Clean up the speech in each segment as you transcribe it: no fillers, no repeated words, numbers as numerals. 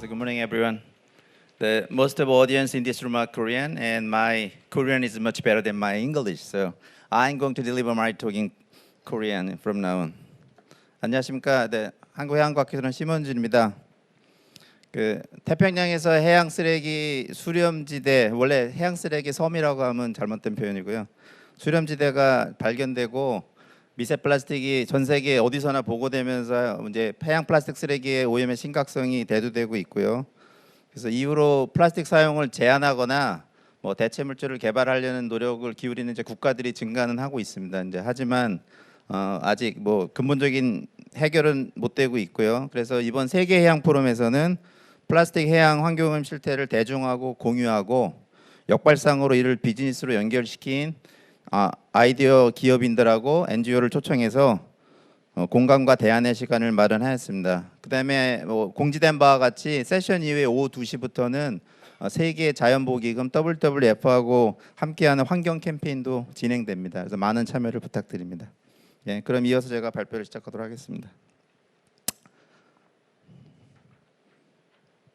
So good morning, everyone. Most of the audience in this room are Korean, and my Korean is much better than my English. So I'm going to deliver my talk in Korean from now on. 안녕하십니까? 한국의 한국학교는 심원준입니다. 태평양에서 해양 쓰레기 수렴지대, 원래 해양 쓰레기 섬이라고 하면 잘못된 표현이고요. 수렴지대가 발견되고 미세 플라스틱이 전 세계 어디서나 보고되면서 이제 해양 플라스틱 쓰레기의 오염의 심각성이 대두되고 있고요. 그래서 이후로 플라스틱 사용을 제한하거나 뭐 대체 물질을 개발하려는 노력을 기울이는 이제 국가들이 증가는 하고 있습니다. 이제 하지만 아직 뭐 근본적인 해결은 못 되고 있고요. 그래서 이번 세계 해양 포럼에서는 플라스틱 해양 환경오염 실태를 대중하고 공유하고 역발상으로 이를 비즈니스로 연결시킨 아이디어 기업인들하고 NGO를 초청해서 공감과 대안의 시간을 마련하였습니다. 그다음에 공지된 바와 같이 세션 이후에 오후 2시부터는 세계 자연보호기금 WWF하고 함께하는 환경 캠페인도 진행됩니다. 그래서 많은 참여를 부탁드립니다. 예, 그럼 이어서 제가 발표를 시작하도록 하겠습니다.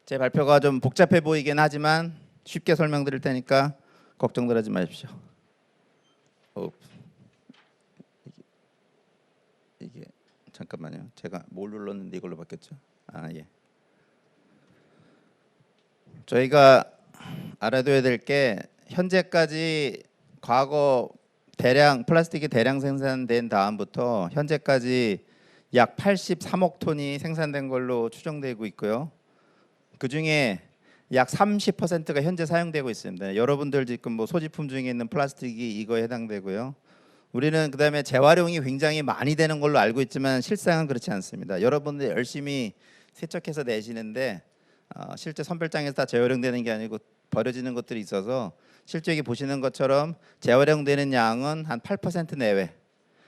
제 발표가 좀 복잡해 보이긴 하지만 쉽게 설명드릴 테니까 걱정들 하지 마십시오. 이게 잠깐만요. 제가 뭘 눌렀는데 이걸로 바뀌었죠? 예. 저희가 알아둬야 될 게 현재까지 과거 플라스틱이 대량 생산된 다음부터 현재까지 약 83억 톤이 생산된 걸로 추정되고 있고요. 그 중에 약 30%가 현재 사용되고 있습니다. 여러분들 지금 뭐 소지품 중에 있는 플라스틱이 이거에 해당되고요. 우리는 그다음에 재활용이 굉장히 많이 되는 걸로 알고 있지만 실상은 그렇지 않습니다. 여러분들 열심히 세척해서 내시는데 실제 선별장에서 다 재활용되는 게 아니고 버려지는 것들이 있어서 실제 여기 보시는 것처럼 재활용되는 양은 한 8% 내외.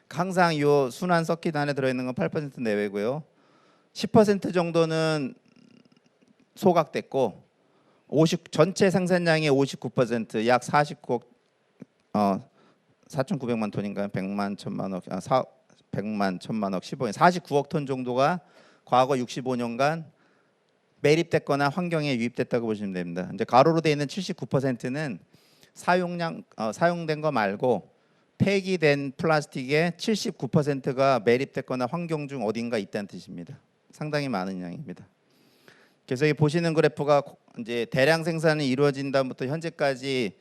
항상 이 순환 서킷 안에 들어있는 건 8% 내외고요. 10% 정도는 소각됐고 전체 생산량의 59%, 약 49억 4,900만 톤인가요? 100만 1,000만억, 100만 1,000만억, 15억, 49억 톤 정도가 과거 65년간 매립됐거나 환경에 유입됐다고 보시면 됩니다. 이제 가로로 되어 있는 79%는 사용된 거 말고 폐기된 플라스틱의 79%가 매립됐거나 환경 중 어딘가 있다는 뜻입니다. 상당히 많은 양입니다. 그래서 이 보시는 그래프가 이제 대량 생산이 이루어진 다음부터 현재까지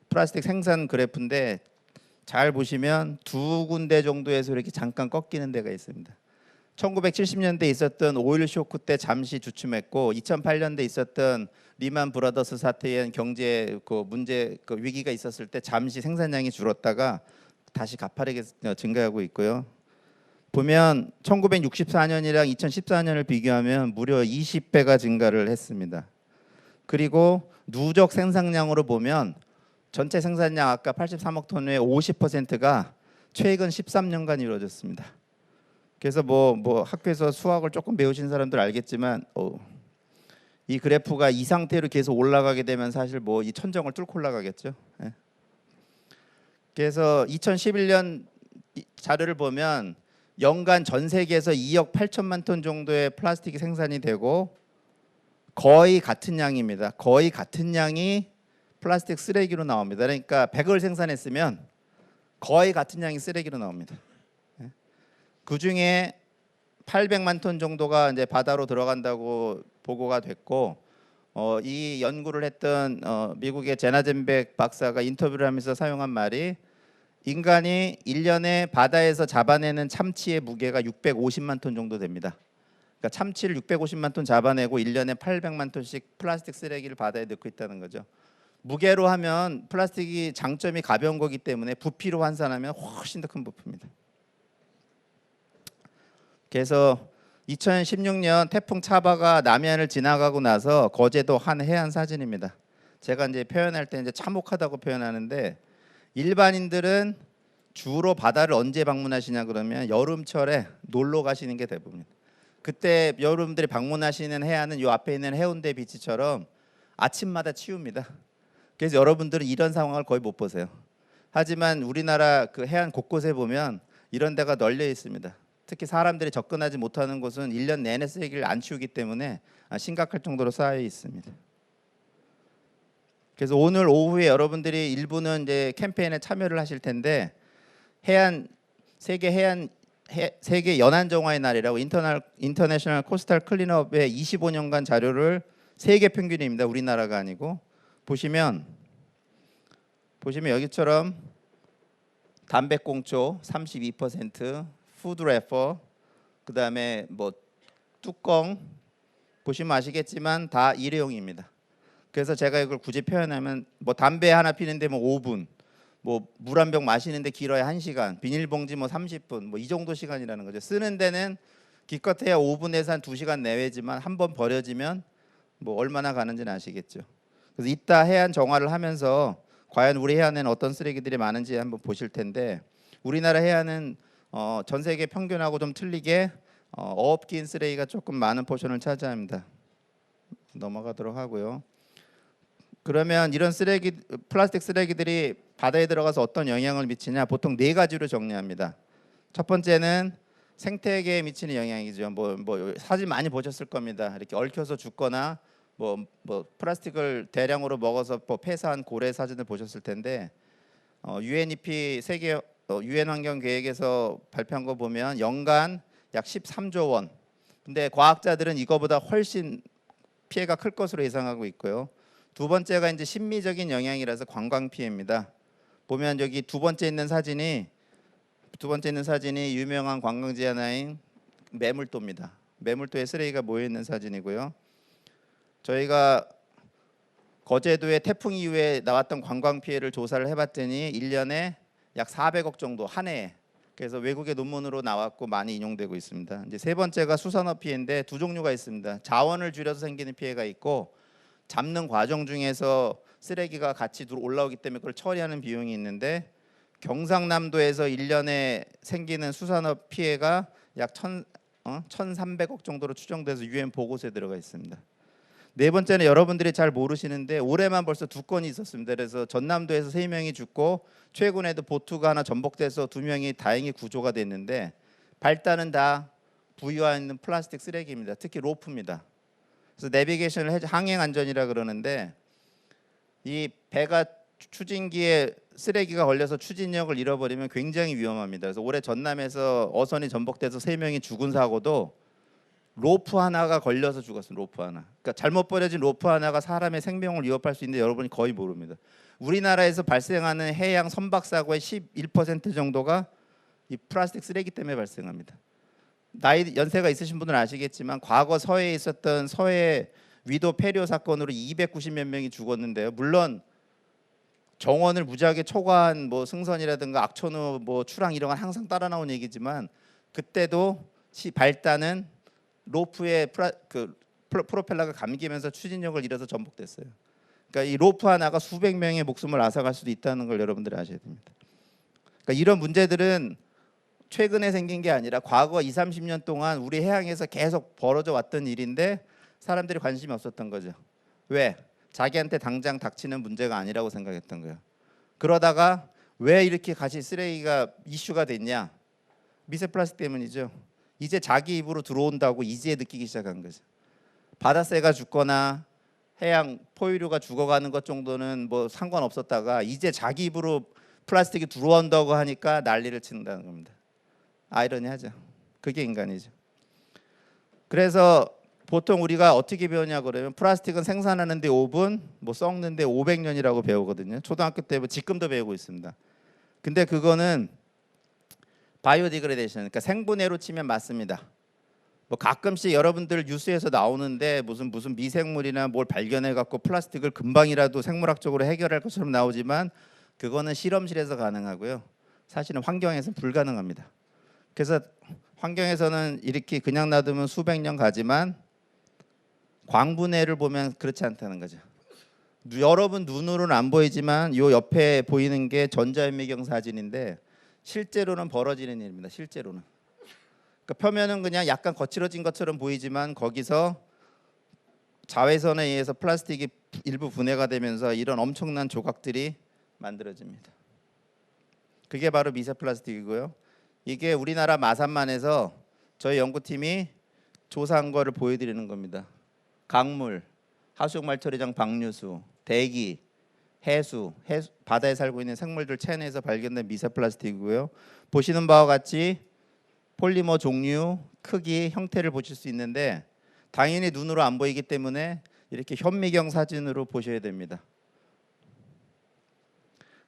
플라스틱 생산 그래프인데 잘 보시면 두 군데 정도에서 이렇게 잠깐 꺾이는 데가 있습니다. 1970년대 있었던 오일 쇼크 때 잠시 주춤했고 2008년대 있었던 리만 브라더스 사태의 경제 문제 위기가 있었을 때 잠시 생산량이 줄었다가 다시 가파르게 증가하고 있고요. 보면 1964년이랑 2014년을 비교하면 무려 20배가 증가를 했습니다. 그리고 누적 생산량으로 보면 전체 생산량 아까 83억 톤의 50%가 최근 13년간 이루어졌습니다. 그래서 뭐 학교에서 수학을 조금 배우신 사람들 알겠지만 이 그래프가 이 상태로 계속 올라가게 되면 사실 뭐 이 천정을 뚫고 올라가겠죠. 예. 그래서 2011년 자료를 보면 연간 전 세계에서 2억 8천만 톤 정도의 플라스틱이 생산이 되고 거의 같은 양입니다. 거의 같은 양이 플라스틱 쓰레기로 나옵니다. 그러니까 100을 생산했으면 거의 같은 양이 쓰레기로 나옵니다. 그 중에 800만 톤 정도가 이제 바다로 들어간다고 보고가 됐고 이 연구를 했던 미국의 제나젠백 박사가 인터뷰를 하면서 사용한 말이 인간이 1년에 바다에서 잡아내는 참치의 무게가 650만 톤 정도 됩니다. 그러니까 참치를 650만 톤 잡아내고 1년에 800만 톤씩 플라스틱 쓰레기를 바다에 넣고 있다는 거죠. 무게로 하면 플라스틱이 장점이 가벼운 거기 때문에 부피로 환산하면 훨씬 더 큰 부피입니다. 그래서 2016년 태풍 차바가 남해안을 지나가고 나서 거제도 한 해안 사진입니다. 제가 이제 표현할 때 이제 참혹하다고 표현하는데 일반인들은 주로 바다를 언제 방문하시냐 그러면 여름철에 놀러 가시는 게 대부분입니다. 그때 여러분들이 방문하시는 해안은 요 앞에 있는 해운대 비치처럼 아침마다 치웁니다. 그래서 여러분들은 이런 상황을 거의 못 보세요. 하지만 우리나라 그 해안 곳곳에 보면 이런 데가 널려 있습니다. 특히 사람들이 접근하지 못하는 곳은 1년 내내 쓰레기를 안 치우기 때문에 심각할 정도로 쌓여 있습니다. 그래서 오늘 오후에 여러분들이 일부는 이제 캠페인에 참여를 하실 텐데 세계 연안 정화의 날이라고 인터내셔널 코스탈 클린업의 25년간 자료를 세계 평균입니다. 우리나라가 아니고 보시면 여기처럼 담배꽁초 32%, 푸드 래퍼, 그다음에 뭐 뚜껑 보시면 아시겠지만 다 일회용입니다. 그래서 제가 이걸 굳이 표현하면 뭐 담배 하나 피는데 뭐 5분, 뭐 물 한 병 마시는데 길어야 1시간, 비닐봉지 뭐 30분, 뭐 이 정도 시간이라는 거죠. 쓰는 데는 기껏해야 5분에서 한 2시간 내외지만 한 번 버려지면 뭐 얼마나 가는지는 아시겠죠. 그래서 이따 해안 정화를 하면서 과연 우리 해안에는 어떤 쓰레기들이 많은지 한번 보실 텐데 우리나라 해안은 전 세계 평균하고 좀 틀리게 어업기인 쓰레기가 조금 많은 포션을 차지합니다. 넘어가도록 하고요. 그러면 이런 플라스틱 쓰레기들이 바다에 들어가서 어떤 영향을 미치냐? 보통 4가지로 정리합니다. 첫 번째는 생태계에 미치는 영향이죠. 뭐 사진 많이 보셨을 겁니다. 이렇게 얽혀서 죽거나 뭐 플라스틱을 대량으로 먹어서 폐사한 고래 사진을 보셨을 텐데 UNEP 세계 유엔 환경 계획에서 발표한 거 보면 연간 약 13조 원. 근데 과학자들은 이거보다 훨씬 피해가 클 것으로 예상하고 있고요. 두 번째가 이제 심미적인 영향이라서 관광 피해입니다. 보면 여기 두 번째 있는 사진이 유명한 관광지 하나인 매물도입니다. 매물도에 쓰레기가 모여 있는 사진이고요. 저희가 거제도의 태풍 이후에 나왔던 관광 피해를 조사를 해봤더니 1년에 약 400억 정도 한 해에. 그래서 외국의 논문으로 나왔고 많이 인용되고 있습니다. 이제 세 번째가 수산업 피해인데 두 종류가 있습니다. 자원을 줄여서 생기는 피해가 있고 잡는 과정 중에서 쓰레기가 같이 올라오기 때문에 그걸 처리하는 비용이 있는데 경상남도에서 1년에 생기는 수산업 피해가 약 1,300억 정도로 추정돼서 유엔 보고서에 들어가 있습니다. 네 번째는 여러분들이 잘 모르시는데 올해만 벌써 2건이 있었습니다. 그래서 전남도에서 3명이 죽고 최근에도 보트가 하나 전복돼서 2명이 다행히 구조가 됐는데 발단은 다 부유와 있는 플라스틱 쓰레기입니다. 특히 로프입니다. 그래서 내비게이션을 항행 안전이라 그러는데 이 배가 추진기에 쓰레기가 걸려서 추진력을 잃어버리면 굉장히 위험합니다. 그래서 올해 전남에서 어선이 전복돼서 3명이 죽은 사고도 로프 하나가 걸려서 죽었어요. 로프 하나. 그러니까 잘못 버려진 로프 하나가 사람의 생명을 위협할 수 있는데 여러분이 거의 모릅니다. 우리나라에서 발생하는 해양 선박 사고의 11% 정도가 이 플라스틱 쓰레기 때문에 발생합니다. 연세가 있으신 분들은 아시겠지만 과거 서해에 있었던 서해 위도 폐료 사건으로 290몇 명이 죽었는데요. 물론 정원을 무지하게 초과한 뭐 승선이라든가 악천후 뭐 출항 이런 건 항상 따라 나온 얘기지만 그때도 발단은 로프에 프로펠러가 감기면서 추진력을 잃어서 전복됐어요. 그러니까 이 로프 하나가 수백 명의 목숨을 앗아갈 수도 있다는 걸 여러분들이 아셔야 됩니다. 그러니까 이런 문제들은 최근에 생긴 게 아니라 과거 20, 30년 동안 우리 해양에서 계속 벌어져 왔던 일인데 사람들이 관심이 없었던 거죠. 왜? 자기한테 당장 닥치는 문제가 아니라고 생각했던 거예요. 그러다가 왜 이렇게 가시 쓰레기가 이슈가 됐냐? 미세 플라스틱 때문이죠. 이제 자기 입으로 들어온다고 이제 느끼기 시작한 거죠. 바다새가 죽거나 해양 포유류가 죽어가는 것 정도는 뭐 상관없었다가 이제 자기 입으로 플라스틱이 들어온다고 하니까 난리를 친다는 겁니다. 아이러니하죠. 그게 인간이죠. 그래서 보통 우리가 어떻게 배우냐 그러면 플라스틱은 생산하는데 5분, 뭐 썩는데 500년이라고 배우거든요. 초등학교 때 지금도 배우고 있습니다. 근데 그거는 바이오디그레데이션, 그러니까 생분해로 치면 맞습니다. 뭐 가끔씩 여러분들 뉴스에서 나오는데 무슨 미생물이나 뭘 발견해 갖고 플라스틱을 금방이라도 생물학적으로 해결할 것처럼 나오지만 그거는 실험실에서 가능하고요. 사실은 환경에서 불가능합니다. 그래서 환경에서는 이렇게 그냥 놔두면 수백 년 가지만 광분해를 보면 그렇지 않다는 거죠. 여러분 눈으로는 안 보이지만 요 옆에 보이는 게 전자현미경 사진인데 실제로는 벌어지는 일입니다. 실제로는. 그러니까 표면은 그냥 약간 거칠어진 것처럼 보이지만 거기서 자외선에 의해서 플라스틱이 일부 분해가 되면서 이런 엄청난 조각들이 만들어집니다. 그게 바로 미세 플라스틱이고요. 이게 우리나라 마산만에서 저희 연구팀이 조사한 거를 보여드리는 겁니다. 강물, 하수육 말처리장 방류수, 대기, 해수, 바다에 살고 있는 생물들 체내에서 발견된 미세 플라스틱이고요. 보시는 바와 같이 폴리머 종류, 크기, 형태를 보실 수 있는데 당연히 눈으로 안 보이기 때문에 이렇게 현미경 사진으로 보셔야 됩니다.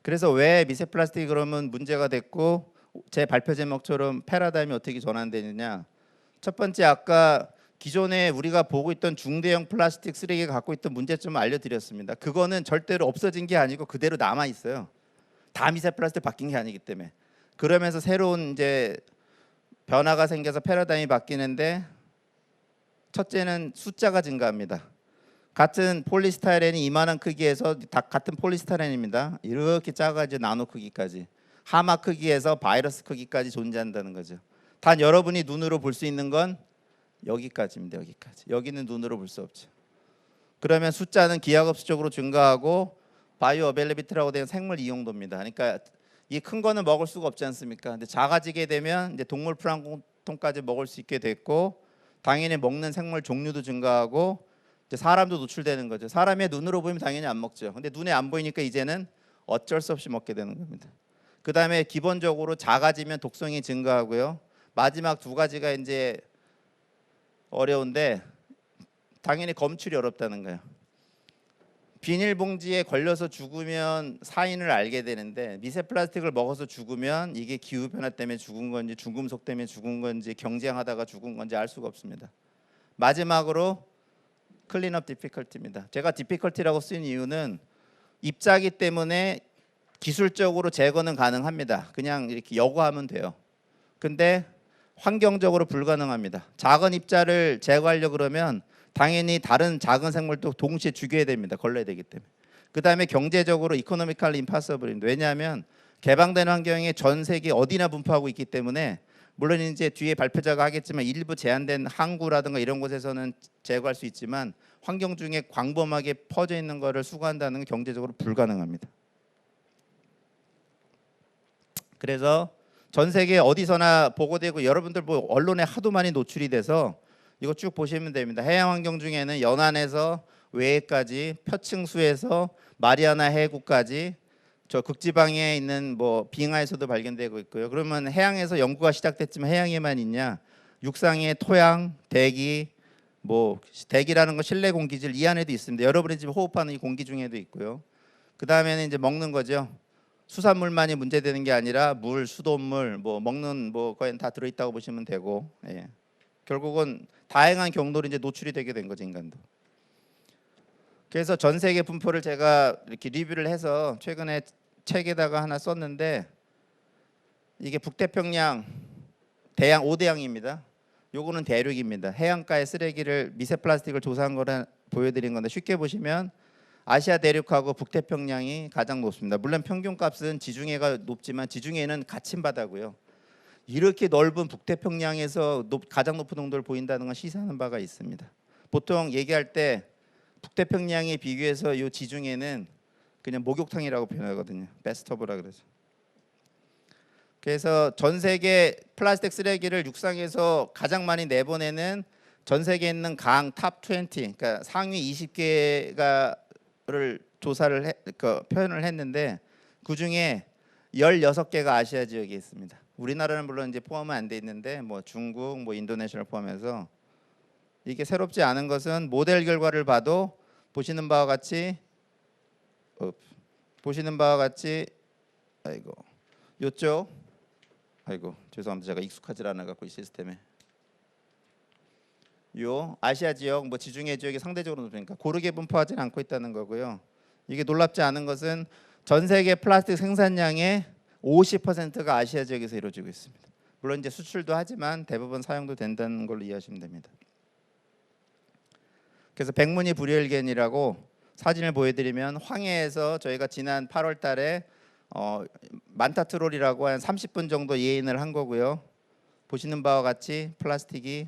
그래서 왜 미세 플라스틱이 그러면 문제가 됐고 제 발표 제목처럼 패러다임이 어떻게 전환되느냐. 첫 번째 아까 기존에 우리가 보고 있던 중대형 플라스틱 쓰레기가 갖고 있던 문제점을 알려드렸습니다. 그거는 절대로 없어진 게 아니고 그대로 남아 있어요. 다 미세 플라스틱 바뀐 게 아니기 때문에. 그러면서 새로운 이제 변화가 생겨서 패러다임이 바뀌는데 첫째는 숫자가 증가합니다. 같은 폴리스타이렌이 이만한 크기에서 다 같은 폴리스타이렌입니다. 이렇게 작아져 나노 크기까지 하마 크기에서 바이러스 크기까지 존재한다는 거죠. 단 여러분이 눈으로 볼 수 있는 건 여기까지입니다. 여기까지. 여기는 눈으로 볼 수 없죠. 그러면 숫자는 기하급수적으로 증가하고 바이오 어벨리비티라고 되는 생물 이용도입니다. 그러니까 이 큰 거는 먹을 수가 없지 않습니까? 근데 작아지게 되면 이제 동물 플랑크톤까지 먹을 수 있게 됐고 당연히 먹는 생물 종류도 증가하고 이제 사람도 노출되는 거죠. 사람의 눈으로 보면 당연히 안 먹죠. 근데 눈에 안 보이니까 이제는 어쩔 수 없이 먹게 되는 겁니다. 그다음에 기본적으로 작아지면 독성이 증가하고요. 마지막 두 가지가 이제 어려운데 당연히 검출이 어렵다는 거예요. 비닐봉지에 걸려서 죽으면 사인을 알게 되는데 미세 플라스틱을 먹어서 죽으면 이게 기후변화 때문에 죽은 건지 중금속 때문에 죽은 건지 경쟁하다가 죽은 건지 알 수가 없습니다. 마지막으로 클린업 디피컬티입니다. 제가 디피컬티라고 쓴 이유는 입자기 때문에 기술적으로 제거는 가능합니다. 그냥 이렇게 여과하면 돼요. 근데 환경적으로 불가능합니다. 작은 입자를 제거하려고 그러면 당연히 다른 작은 생물도 동시에 죽여야 됩니다. 걸러야 되기 때문에. 그다음에 경제적으로 이코노미컬 임파서블입니다. 왜냐하면 개방된 환경에 전 세계 어디나 분포하고 있기 때문에 물론 이제 뒤에 발표자가 하겠지만 일부 제한된 항구라든가 이런 곳에서는 제거할 수 있지만 환경 중에 광범하게 퍼져 있는 거를 수거한다는 건 경제적으로 불가능합니다. 그래서 전 세계 어디서나 보고되고 여러분들 뭐 언론에 하도 많이 노출이 돼서 이거 쭉 보시면 됩니다. 해양 환경 중에는 연안에서 외해까지 표층수에서 마리아나 해구까지 저 극지방에 있는 뭐 빙하에서도 발견되고 있고요. 그러면 해양에서 연구가 시작됐지만 해양에만 있냐? 육상의 토양, 대기, 뭐 대기라는 건 실내 공기질 이 안에도 있습니다. 여러분이 지금 호흡하는 이 공기 중에도 있고요. 그 다음에는 이제 먹는 거죠. 수산물만이 문제되는 게 아니라 물, 수돗물, 뭐 먹는 뭐 거의 다 들어있다고 보시면 되고, 예. 결국은 다양한 경로로 이제 노출이 되게 된 거죠, 인간도. 그래서 전 세계 분포를 제가 이렇게 리뷰를 해서 최근에 책에다가 하나 썼는데 이게 북태평양 대양 5대양입니다. 요거는 대륙입니다. 해안가의 쓰레기를 미세 플라스틱을 조사한 거를 보여드린 건데 쉽게 보시면 아시아 대륙하고 북태평양이 가장 높습니다. 물론 평균값은 지중해가 높지만 지중해는 갇힌 바다고요. 이렇게 넓은 북태평양에서 가장 높은 농도를 보인다는 건 시사하는 바가 있습니다. 보통 얘기할 때 북태평양에 비교해서 이 지중해는 그냥 목욕탕이라고 표현하거든요. 베스트오브라 그러죠. 그래서 전 세계 플라스틱 쓰레기를 육상에서 가장 많이 내보내는 전 세계에 있는 강 탑 20, 그러니까 상위 20개가를 조사를 표현을 했는데 그 중에 16개가 아시아 지역에 있습니다. 우리나라는 물론 이제 포함은 안 돼 있는데 뭐 중국, 뭐 인도네시아를 포함해서 이게 새롭지 않은 것은 모델 결과를 봐도 보시는 바와 같이 아이고 요쪽 아이고 죄송합니다. 제가 익숙하지 않아 갖고 이 시스템에 요 아시아 지역 뭐 지중해 지역이 상대적으로 높으니까 고르게 분포하지는 않고 있다는 거고요. 이게 놀랍지 않은 것은 전 세계 플라스틱 생산량의 50%가 아시아 지역에서 이루어지고 있습니다. 물론 이제 수출도 하지만 대부분 사용도 된다는 걸로 이해하시면 됩니다. 그래서 백문이 불여일견이라고 사진을 보여드리면 황해에서 저희가 지난 8월 달에 만타트롤이라고 한 30분 정도 예인을 한 거고요. 보시는 바와 같이 플라스틱이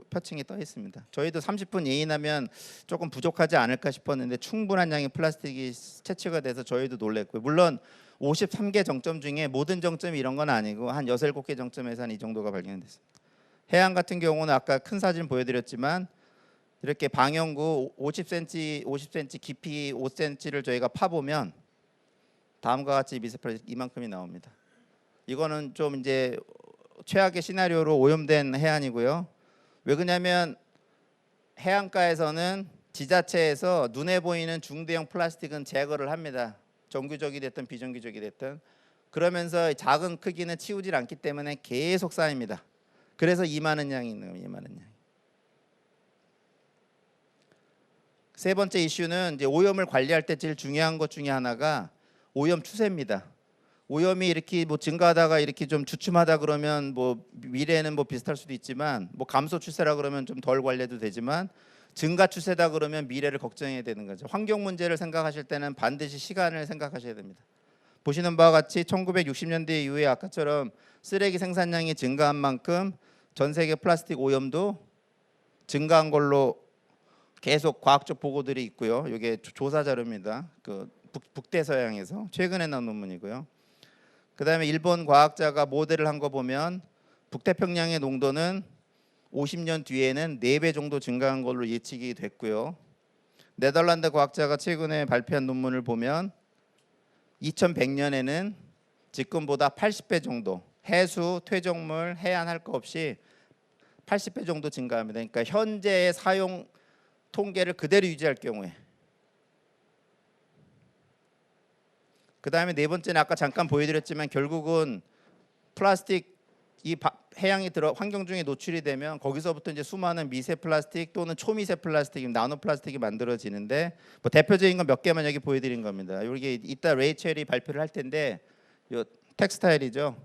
표층이 떠 있습니다. 저희도 30분 예인하면 조금 부족하지 않을까 싶었는데 충분한 양의 플라스틱이 채취가 돼서 저희도 놀랬고요. 물론 53개 정점 중에 모든 정점이 이런 건 아니고 한 6, 7개 정점에서 한 이 정도가 발견됐습니다. 해안 같은 경우는 아까 큰 사진 보여드렸지만 이렇게 방영구 50cm 깊이 5cm를 저희가 파보면 다음과 같이 미세 플라스틱 이만큼이 나옵니다. 이거는 좀 이제 최악의 시나리오로 오염된 해안이고요. 왜 그러냐면 해안가에서는 지자체에서 눈에 보이는 중대형 플라스틱은 제거를 합니다. 정규적이 됐든 비정규적이 됐든. 그러면서 작은 크기는 치우질 않기 때문에 계속 쌓입니다. 그래서 이만한 양이 있는 거예요. 이만한 양. 세 번째 이슈는 이제 오염을 관리할 때 제일 중요한 것 중에 하나가 오염 추세입니다. 오염이 이렇게 뭐 증가하다가 이렇게 좀 주춤하다 그러면 뭐 미래에는 뭐 비슷할 수도 있지만 뭐 감소 추세라 그러면 좀 덜 관리해도 되지만 증가 추세다 그러면 미래를 걱정해야 되는 거죠. 환경 문제를 생각하실 때는 반드시 시간을 생각하셔야 됩니다. 보시는 바와 같이 1960년대 이후에 아까처럼 쓰레기 생산량이 증가한 만큼 전 세계 플라스틱 오염도 증가한 걸로 계속 과학적 보고들이 있고요. 이게 조사 자료입니다. 그 북대서양에서 최근에 나온 논문이고요. 그다음에 일본 과학자가 모델을 한 거 보면 북태평양의 농도는 50년 뒤에는 4배 정도 증가한 걸로 예측이 됐고요. 네덜란드 과학자가 최근에 발표한 논문을 보면 2100년에는 지금보다 80배 정도 해수, 퇴적물, 해안 할 거 없이 80배 정도 증가합니다. 그러니까 현재의 사용 통계를 그대로 유지할 경우에. 그 다음에 네 번째는 아까 잠깐 보여드렸지만 결국은 플라스틱 이 해양이 환경 중에 노출이 되면 거기서부터 이제 수많은 미세 플라스틱 또는 초미세 플라스틱, 나노 플라스틱이 만들어지는데 뭐 대표적인 건 몇 개만 여기 보여드린 겁니다. 이게 이따 레이첼이 발표를 할 텐데 요 텍스타일이죠.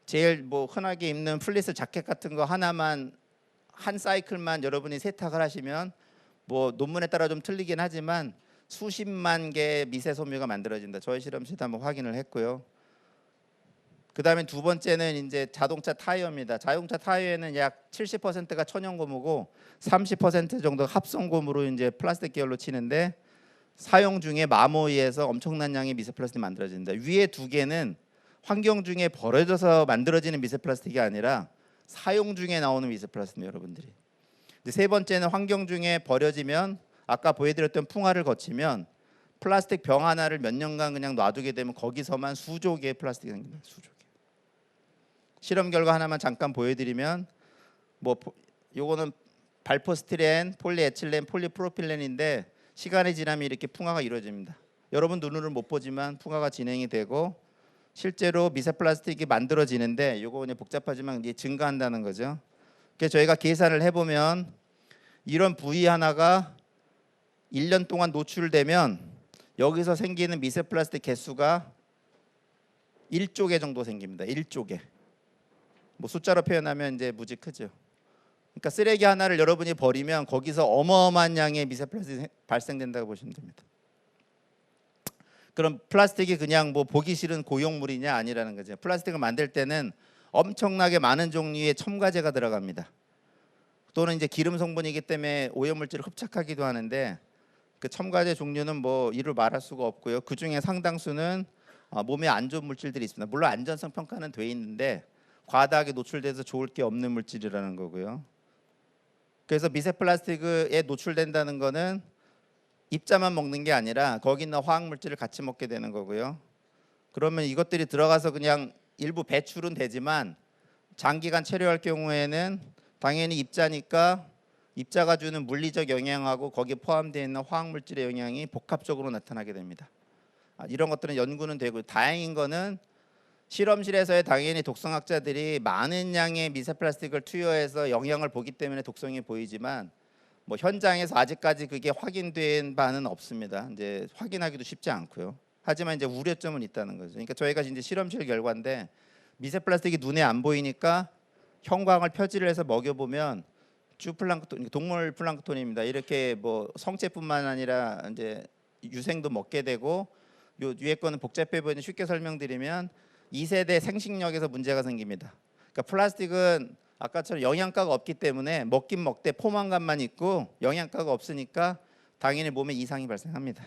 제일 뭐 흔하게 입는 플리스 자켓 같은 거 하나만 한 사이클만 여러분이 세탁을 하시면 뭐 논문에 따라 좀 틀리긴 하지만 수십만 개의 미세 섬유가 만들어진다. 저희 실험실도 한번 확인을 했고요. 그 다음에 두 번째는 이제 자동차 타이어입니다. 자동차 타이어에는 약 70%가 천연 고무고 30% 정도 합성 고무로 이제 플라스틱 계열로 치는데 사용 중에 마모에서 엄청난 양의 미세 플라스틱이 만들어진다. 위에 두 개는 환경 중에 버려져서 만들어지는 미세 플라스틱이 아니라 사용 중에 나오는 미세 플라스틱 여러분들이. 세 번째는 환경 중에 버려지면 아까 보여드렸던 풍화를 거치면 플라스틱 병 하나를 몇 년간 그냥 놔두게 되면 거기서만 수조 개의 플라스틱이 생깁니다. 수조 개. 실험 결과 하나만 잠깐 보여드리면 뭐 요거는 발포스티렌, 폴리에틸렌, 폴리프로필렌인데 시간이 지나면 이렇게 풍화가 이루어집니다. 여러분 눈으로는 못 보지만 풍화가 진행이 되고 실제로 미세 플라스틱이 만들어지는데 요거 그냥 복잡하지만 이제 증가한다는 거죠. 그래서 저희가 계산을 해보면 이런 부위 하나가 1년 동안 노출되면 여기서 생기는 미세 플라스틱 개수가 1조 개 정도 생깁니다. 1조 개. 뭐 숫자로 표현하면 이제 무지 크죠. 그러니까 쓰레기 하나를 여러분이 버리면 거기서 어마어마한 양의 미세 플라스틱이 발생된다고 보시면 됩니다. 그럼 플라스틱이 그냥 뭐 보기 싫은 고용물이냐 아니라는 거죠. 플라스틱을 만들 때는 엄청나게 많은 종류의 첨가제가 들어갑니다. 또는 이제 기름 성분이기 때문에 오염물질을 흡착하기도 하는데 그 첨가제 종류는 뭐 이루 말할 수가 없고요. 그 중에 상당수는 몸에 안 좋은 물질들이 있습니다. 물론 안전성 평가는 돼 있는데 과다하게 노출돼서 좋을 게 없는 물질이라는 거고요. 그래서 미세 플라스틱에 노출된다는 거는 입자만 먹는 게 아니라 거기 있는 화학 물질을 같이 먹게 되는 거고요. 그러면 이것들이 들어가서 그냥 일부 배출은 되지만 장기간 체류할 경우에는 당연히 입자니까 입자가 주는 물리적 영향하고 거기에 포함되어 있는 화학 물질의 영향이 복합적으로 나타나게 됩니다. 이런 것들은 연구는 되고 다행인 거는 실험실에서의 당연히 독성학자들이 많은 양의 미세 플라스틱을 투여해서 영향을 보기 때문에 독성이 보이지만 뭐 현장에서 아직까지 그게 확인된 바는 없습니다. 이제 확인하기도 쉽지 않고요. 하지만 이제 우려점은 있다는 거죠. 그러니까 저희가 이제 실험실 결과인데 미세 플라스틱이 눈에 안 보이니까 형광을 표지를 해서 먹여보면 주플랑크톤, 동물 플랑크톤입니다. 이렇게 뭐 성체뿐만 아니라 이제 유생도 먹게 되고 요 위에 거는 복잡해 보이는 쉽게 설명드리면 2세대 생식력에서 문제가 생깁니다. 그러니까 플라스틱은 아까처럼 영양가가 없기 때문에 먹긴 먹되 포만감만 있고 영양가가 없으니까 당연히 몸에 이상이 발생합니다.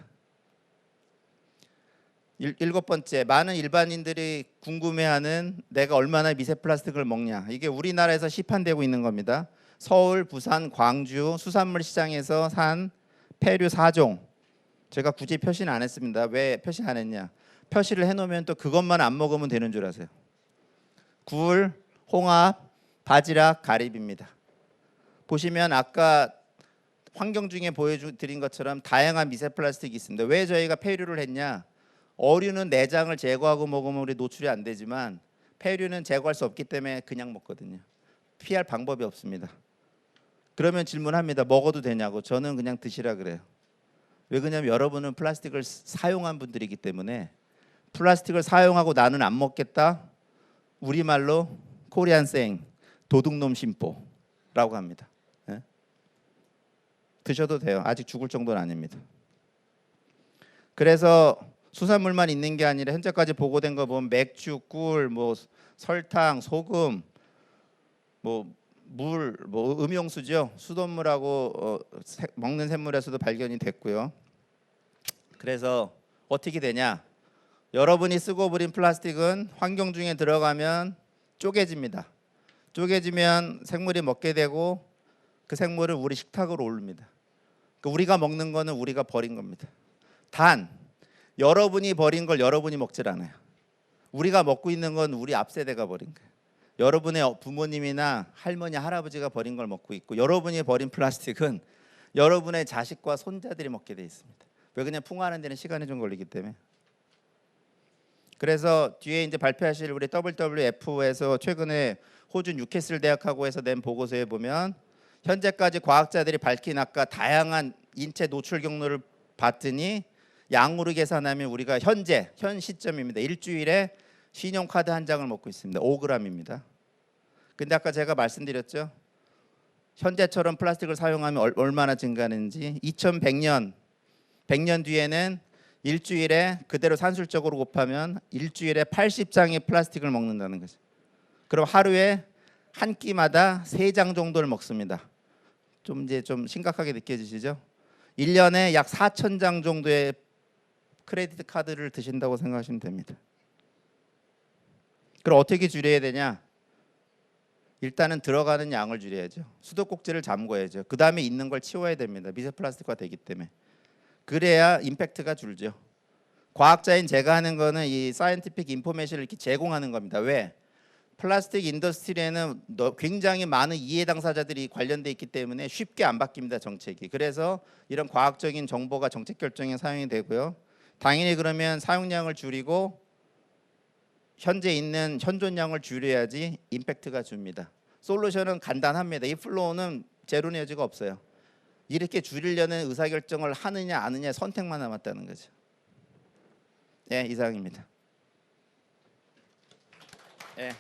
일곱 번째, 많은 일반인들이 궁금해하는 내가 얼마나 미세 플라스틱을 먹냐. 이게 우리나라에서 시판되고 있는 겁니다. 서울, 부산, 광주 수산물 시장에서 산 폐류 4종. 제가 굳이 표시는 안 했습니다. 왜 표시 안 했냐? 표시를 해놓으면 또 그것만 안 먹으면 되는 줄 아세요. 굴, 홍합, 바지락, 가리비입니다. 보시면 아까 환경 중에 보여드린 것처럼 다양한 미세 플라스틱이 있습니다. 왜 저희가 폐류를 했냐? 어류는 내장을 제거하고 먹으면 우리 노출이 안 되지만 폐류는 제거할 수 없기 때문에 그냥 먹거든요. 피할 방법이 없습니다. 그러면 질문합니다. 먹어도 되냐고. 저는 그냥 드시라 그래요. 왜 그러냐면 여러분은 플라스틱을 사용한 분들이기 때문에 플라스틱을 사용하고 나는 안 먹겠다. 우리말로 코리안생 도둑놈 심보라고 합니다. 예? 드셔도 돼요. 아직 죽을 정도는 아닙니다. 그래서 수산물만 있는 게 아니라 현재까지 보고된 거 보면 맥주, 꿀, 뭐 설탕, 소금, 뭐 물, 뭐 음용수죠. 수돗물하고 먹는 샘물에서도 발견이 됐고요. 그래서 어떻게 되냐? 여러분이 쓰고 버린 플라스틱은 환경 중에 들어가면 쪼개집니다. 쪼개지면 생물이 먹게 되고 그 생물을 우리 식탁으로 올립니다. 그러니까 우리가 먹는 거는 우리가 버린 겁니다. 단 여러분이 버린 걸 여러분이 먹질 않아요. 우리가 먹고 있는 건 우리 앞세대가 버린 거예요. 여러분의 부모님이나 할머니, 할아버지가 버린 걸 먹고 있고 여러분이 버린 플라스틱은 여러분의 자식과 손자들이 먹게 돼 있습니다. 왜 그냥 풍화하는 데는 시간이 좀 걸리기 때문에. 그래서 뒤에 이제 발표하실 우리 WWF에서 최근에 호주 뉴캐슬 대학하고 해서 낸 보고서에 보면 현재까지 과학자들이 밝힌 아까 다양한 인체 노출 경로를 봤더니 양으로 계산하면 우리가 현 시점입니다. 일주일에 신용카드 한 장을 먹고 있습니다. 5g입니다. 근데 아까 제가 말씀드렸죠. 현재처럼 플라스틱을 사용하면 얼마나 증가하는지 2100년 100년 뒤에는 일주일에 그대로 산술적으로 곱하면 일주일에 80장의 플라스틱을 먹는다는 거죠. 그럼 하루에 한 끼마다 3장 정도를 먹습니다. 좀 심각하게 느껴지시죠? 1년에 약 4,000장 정도의 크레디트 카드를 드신다고 생각하시면 됩니다. 그럼 어떻게 줄여야 되냐? 일단은 들어가는 양을 줄여야죠. 수도꼭지를 잠궈야죠. 그 다음에 있는 걸 치워야 됩니다. 미세 플라스틱화 되기 때문에. 그래야 임팩트가 줄죠. 과학자인 제가 하는 거는 이 사이언티픽 인포메이션을 이렇게 제공하는 겁니다. 왜? 플라스틱 인더스트리에는 굉장히 많은 이해 당사자들이 관련돼 있기 때문에 쉽게 안 바뀝니다. 정책이. 그래서 이런 과학적인 정보가 정책 결정에 사용이 되고요. 당연히 그러면 사용량을 줄이고 현재 있는 현존량을 줄여야지 임팩트가 줍니다. 솔루션은 간단합니다. 이 플로우는 제로 에너지가 없어요. 이렇게 줄이려는 의사결정을 하느냐 안 하느냐 선택만 남았다는 거죠. 네, 이상입니다. 네.